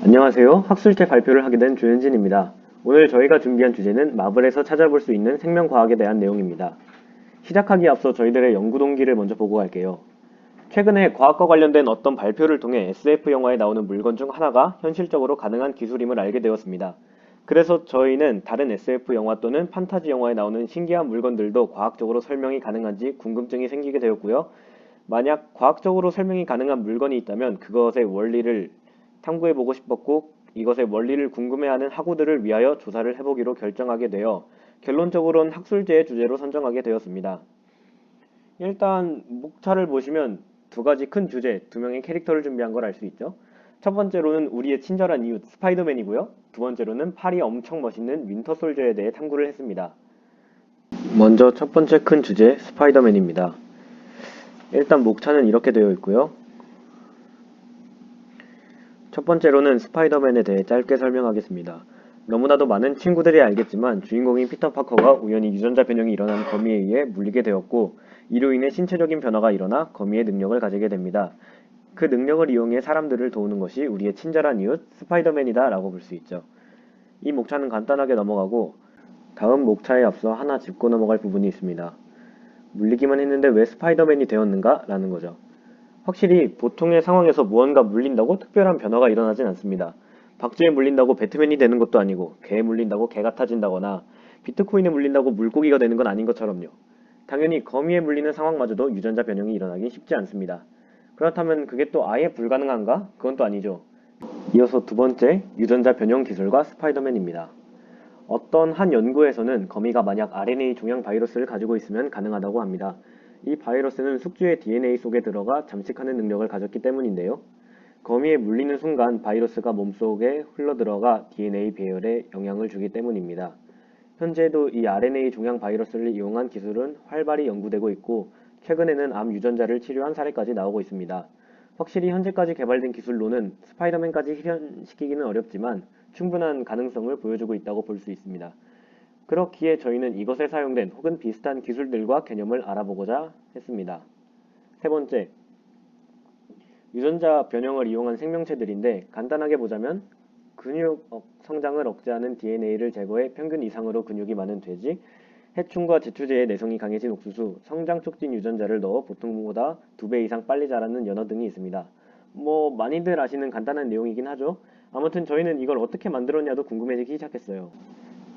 안녕하세요. 학술제 발표를 하게 된 조현진입니다. 오늘 저희가 준비한 주제는 마블에서 찾아볼 수 있는 생명과학에 대한 내용입니다. 시작하기에 앞서 저희들의 연구 동기를 먼저 보고 갈게요. 최근에 과학과 관련된 어떤 발표를 통해 SF 영화에 나오는 물건 중 하나가 현실적으로 가능한 기술임을 알게 되었습니다. 그래서 저희는 다른 SF 영화 또는 판타지 영화에 나오는 신기한 물건들도 과학적으로 설명이 가능한지 궁금증이 생기게 되었고요. 만약 과학적으로 설명이 가능한 물건이 있다면 그것의 원리를 탐구해보고 싶었고 이것의 원리를 궁금해하는 학우들을 위하여 조사를 해보기로 결정하게 되어 결론적으로는 학술제의 주제로 선정하게 되었습니다. 일단 목차를 보시면 두 가지 큰 주제, 두 명의 캐릭터를 준비한 걸 알 수 있죠. 첫 번째로는 우리의 친절한 이웃 스파이더맨이고요. 두 번째로는 팔이 엄청 멋있는 윈터 솔저에 대해 탐구를 했습니다. 먼저 첫 번째 큰 주제 스파이더맨입니다. 일단 목차는 이렇게 되어 있고요. 첫 번째로는 스파이더맨에 대해 짧게 설명하겠습니다. 너무나도 많은 친구들이 알겠지만 주인공인 피터 파커가 우연히 유전자 변형이 일어난 거미에 의해 물리게 되었고 이로 인해 신체적인 변화가 일어나 거미의 능력을 가지게 됩니다. 그 능력을 이용해 사람들을 도우는 것이 우리의 친절한 이웃 스파이더맨이다 라고 볼 수 있죠. 이 목차는 간단하게 넘어가고 다음 목차에 앞서 하나 짚고 넘어갈 부분이 있습니다. 물리기만 했는데 왜 스파이더맨이 되었는가? 라는 거죠. 확실히 보통의 상황에서 무언가 물린다고 특별한 변화가 일어나진 않습니다. 박쥐에 물린다고 배트맨이 되는 것도 아니고 개에 물린다고 개가 타진다거나 비트코인에 물린다고 물고기가 되는 건 아닌 것처럼요. 당연히 거미에 물리는 상황마저도 유전자 변형이 일어나기 쉽지 않습니다. 그렇다면 그게 또 아예 불가능한가? 그건 또 아니죠. 이어서 두 번째, 유전자 변형 기술과 스파이더맨입니다. 어떤 한 연구에서는 거미가 만약 RNA 종양 바이러스를 가지고 있으면 가능하다고 합니다. 이 바이러스는 숙주의 DNA 속에 들어가 잠식하는 능력을 가졌기 때문인데요. 거미에 물리는 순간 바이러스가 몸속에 흘러들어가 DNA 배열에 영향을 주기 때문입니다. 현재도 이 RNA 종양 바이러스를 이용한 기술은 활발히 연구되고 있고 최근에는 암 유전자를 치료한 사례까지 나오고 있습니다. 확실히 현재까지 개발된 기술로는 스파이더맨까지 실현시키기는 어렵지만 충분한 가능성을 보여주고 있다고 볼 수 있습니다. 그렇기에 저희는 이것에 사용된 혹은 비슷한 기술들과 개념을 알아보고자 했습니다. 세 번째, 유전자 변형을 이용한 생명체들인데 간단하게 보자면 근육 성장을 억제하는 DNA를 제거해 평균 이상으로 근육이 많은 돼지, 해충과 제추제의 내성이 강해진 옥수수, 성장 촉진 유전자를 넣어 보통보다 2배 이상 빨리 자라는 연어 등이 있습니다. 많이들 아시는 간단한 내용이긴 하죠. 아무튼 저희는 이걸 어떻게 만들었냐도 궁금해지기 시작했어요.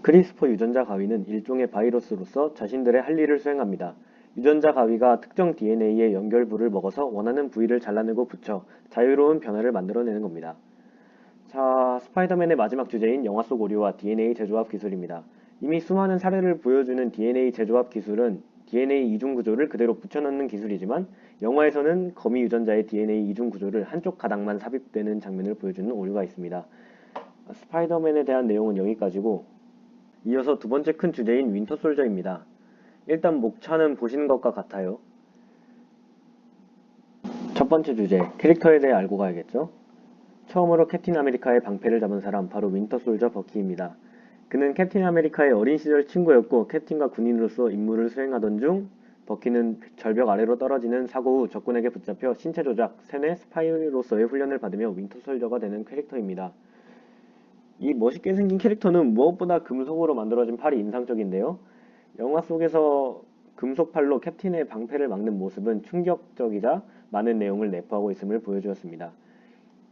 크리스퍼 유전자 가위는 일종의 바이러스로서 자신들의 할 일을 수행합니다. 유전자 가위가 특정 DNA의 연결부를 먹어서 원하는 부위를 잘라내고 붙여 자유로운 변화를 만들어내는 겁니다. 자, 스파이더맨의 마지막 주제인 영화 속 오류와 DNA 재조합 기술입니다. 이미 수많은 사례를 보여주는 DNA 재조합 기술은 DNA 이중 구조를 그대로 붙여넣는 기술이지만 영화에서는 거미 유전자의 DNA 이중 구조를 한쪽 가닥만 삽입되는 장면을 보여주는 오류가 있습니다. 스파이더맨에 대한 내용은 여기까지고 이어서 두 번째 큰 주제인 윈터 솔저입니다. 일단 목차는 보시는 것과 같아요. 첫 번째 주제, 캐릭터에 대해 알고 가야겠죠? 처음으로 캡틴 아메리카의 방패를 잡은 사람 바로 윈터 솔저 버키입니다. 그는 캡틴 아메리카의 어린 시절 친구였고 캡틴과 군인으로서 임무를 수행하던 중 버키는 절벽 아래로 떨어지는 사고 후 적군에게 붙잡혀 신체 조작, 세뇌, 스파이로서의 훈련을 받으며 윈터 솔저가 되는 캐릭터입니다. 이 멋있게 생긴 캐릭터는 무엇보다 금속으로 만들어진 팔이 인상적인데요. 영화 속에서 금속팔로 캡틴의 방패를 막는 모습은 충격적이자 많은 내용을 내포하고 있음을 보여주었습니다.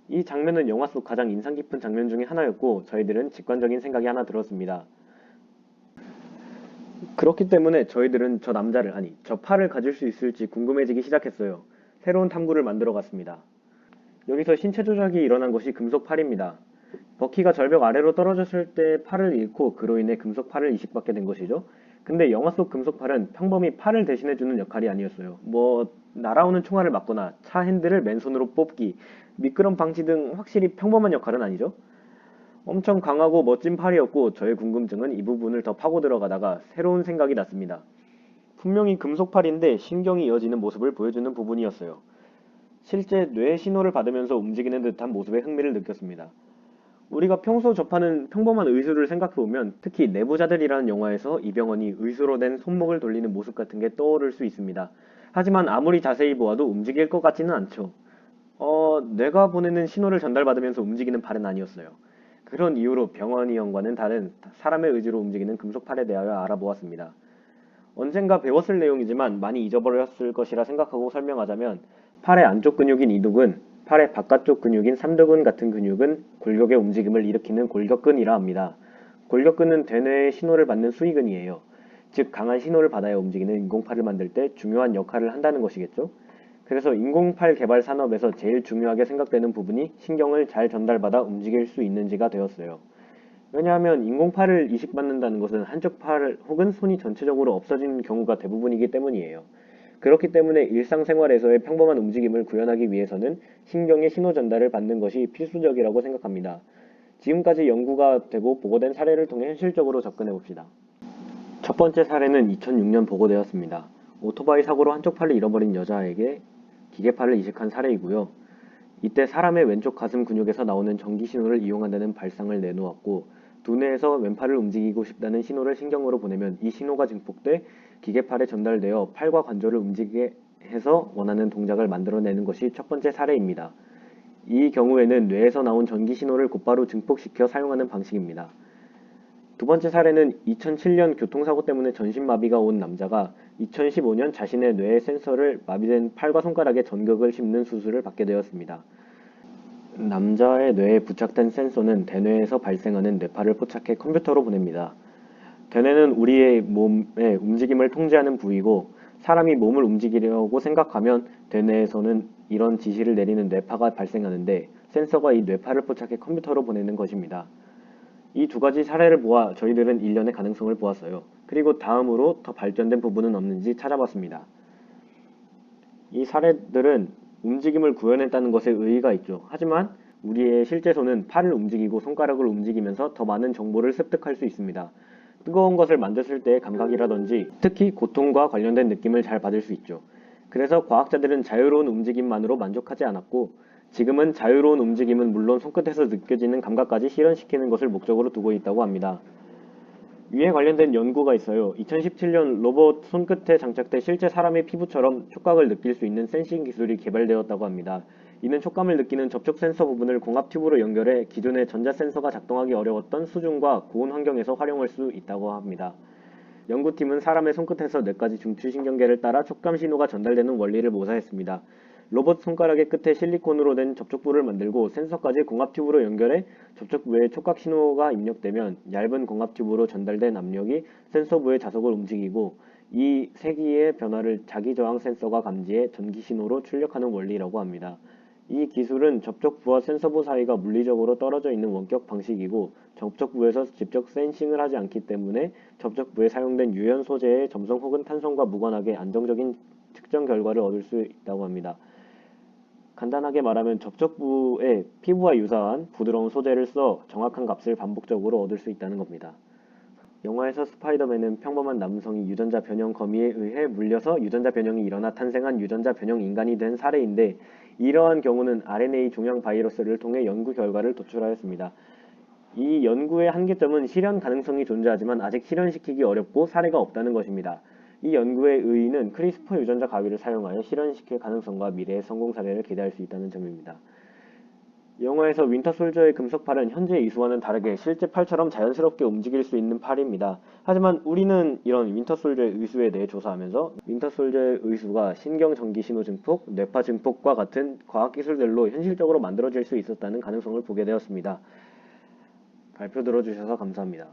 이 장면은 영화 속 가장 인상 깊은 장면 중에 하나였고 저희들은 직관적인 생각이 하나 들었습니다. 그렇기 때문에 저희들은 저 팔을 가질 수 있을지 궁금해지기 시작했어요. 새로운 탐구를 만들어 갔습니다. 여기서 신체 조작이 일어난 것이 금속팔입니다. 버키가 절벽 아래로 떨어졌을 때 팔을 잃고 그로 인해 금속팔을 이식받게 된 것이죠. 근데 영화 속 금속팔은 평범히 팔을 대신해주는 역할이 아니었어요. 날아오는 총알을 맞거나 차 핸들을 맨손으로 뽑기, 미끄럼 방지 등 확실히 평범한 역할은 아니죠. 엄청 강하고 멋진 팔이었고 저의 궁금증은 이 부분을 더 파고 들어가다가 새로운 생각이 났습니다. 분명히 금속팔인데 신경이 이어지는 모습을 보여주는 부분이었어요. 실제 뇌의 신호를 받으면서 움직이는 듯한 모습에 흥미를 느꼈습니다. 우리가 평소 접하는 평범한 의수를 생각해보면 특히 내부자들이라는 영화에서 이병헌이 의수로 된 손목을 돌리는 모습 같은 게 떠오를 수 있습니다. 하지만 아무리 자세히 보아도 움직일 것 같지는 않죠. 뇌가 보내는 신호를 전달받으면서 움직이는 팔은 아니었어요. 그런 이유로 병원이형과는 다른 사람의 의지로 움직이는 금속팔에 대하여 알아보았습니다. 언젠가 배웠을 내용이지만 많이 잊어버렸을 것이라 생각하고 설명하자면 팔의 안쪽 근육인 이두근, 팔의 바깥쪽 근육인 삼두근 같은 근육은 골격의 움직임을 일으키는 골격근이라 합니다. 골격근은 대뇌의 신호를 받는 수의근이에요. 즉 강한 신호를 받아야 움직이는 인공팔을 만들 때 중요한 역할을 한다는 것이겠죠? 그래서 인공팔 개발 산업에서 제일 중요하게 생각되는 부분이 신경을 잘 전달받아 움직일 수 있는지가 되었어요. 왜냐하면 인공팔을 이식받는다는 것은 한쪽 팔 혹은 손이 전체적으로 없어지는 경우가 대부분이기 때문이에요. 그렇기 때문에 일상생활에서의 평범한 움직임을 구현하기 위해서는 신경의 신호 전달을 받는 것이 필수적이라고 생각합니다. 지금까지 연구가 되고 보고된 사례를 통해 현실적으로 접근해 봅시다. 첫 번째 사례는 2006년 보고되었습니다. 오토바이 사고로 한쪽 팔을 잃어버린 여자에게 기계팔을 이식한 사례이고요. 이때 사람의 왼쪽 가슴 근육에서 나오는 전기 신호를 이용한다는 발상을 내놓았고 두뇌에서 왼팔을 움직이고 싶다는 신호를 신경으로 보내면 이 신호가 증폭돼 기계팔에 전달되어 팔과 관절을 움직이게 해서 원하는 동작을 만들어내는 것이 첫 번째 사례입니다. 이 경우에는 뇌에서 나온 전기 신호를 곧바로 증폭시켜 사용하는 방식입니다. 두 번째 사례는 2007년 교통사고 때문에 전신마비가 온 남자가 2015년 자신의 뇌의 센서를 마비된 팔과 손가락에 전극을 심는 수술을 받게 되었습니다. 남자의 뇌에 부착된 센서는 대뇌에서 발생하는 뇌파를 포착해 컴퓨터로 보냅니다. 대뇌는 우리의 몸의 움직임을 통제하는 부위고 사람이 몸을 움직이려고 생각하면 대뇌에서는 이런 지시를 내리는 뇌파가 발생하는데 센서가 이 뇌파를 포착해 컴퓨터로 보내는 것입니다. 이 두 가지 사례를 모아 저희들은 일련의 가능성을 보았어요. 그리고 다음으로 더 발전된 부분은 없는지 찾아봤습니다. 이 사례들은 움직임을 구현했다는 것에 의의가 있죠. 하지만 우리의 실제 손은 팔을 움직이고 손가락을 움직이면서 더 많은 정보를 습득할 수 있습니다. 뜨거운 것을 만졌을 때의 감각이라든지 특히 고통과 관련된 느낌을 잘 받을 수 있죠. 그래서 과학자들은 자유로운 움직임만으로 만족하지 않았고 지금은 자유로운 움직임은 물론 손끝에서 느껴지는 감각까지 실현시키는 것을 목적으로 두고 있다고 합니다. 위에 관련된 연구가 있어요. 2017년 로봇 손끝에 장착돼 실제 사람의 피부처럼 촉각을 느낄 수 있는 센싱 기술이 개발되었다고 합니다. 이는 촉감을 느끼는 접촉 센서 부분을 공합 튜브로 연결해 기존의 전자 센서가 작동하기 어려웠던 수중과 고온 환경에서 활용할 수 있다고 합니다. 연구팀은 사람의 손끝에서 뇌까지 중추신경계를 따라 촉감 신호가 전달되는 원리를 모사했습니다. 로봇 손가락의 끝에 실리콘으로 된 접촉부를 만들고 센서까지 공합 튜브로 연결해 접촉부에 촉각 신호가 입력되면 얇은 공합 튜브로 전달된 압력이 센서부의 자석을 움직이고 이 세기의 변화를 자기저항 센서가 감지해 전기 신호로 출력하는 원리라고 합니다. 이 기술은 접촉부와 센서부 사이가 물리적으로 떨어져 있는 원격 방식이고 접촉부에서 직접 센싱을 하지 않기 때문에 접촉부에 사용된 유연 소재의 점성 혹은 탄성과 무관하게 안정적인 측정 결과를 얻을 수 있다고 합니다. 간단하게 말하면 접촉부에 피부와 유사한 부드러운 소재를 써 정확한 값을 반복적으로 얻을 수 있다는 겁니다. 영화에서 스파이더맨은 평범한 남성이 유전자 변형 거미에 의해 물려서 유전자 변형이 일어나 탄생한 유전자 변형 인간이 된 사례인데 이러한 경우는 RNA 종양 바이러스를 통해 연구 결과를 도출하였습니다. 이 연구의 한계점은 실현 가능성이 존재하지만 아직 실현시키기 어렵고 사례가 없다는 것입니다. 이 연구의 의의는 크리스퍼 유전자 가위를 사용하여 실현시킬 가능성과 미래의 성공 사례를 기대할 수 있다는 점입니다. 영화에서 윈터 솔저의 금속팔은 현재의 이수와는 다르게 실제 팔처럼 자연스럽게 움직일 수 있는 팔입니다. 하지만 우리는 이런 윈터 솔저의 의수에 대해 조사하면서 윈터 솔저의 의수가 신경 전기 신호 증폭, 뇌파 증폭과 같은 과학 기술들로 현실적으로 만들어질 수 있었다는 가능성을 보게 되었습니다. 발표 들어주셔서 감사합니다.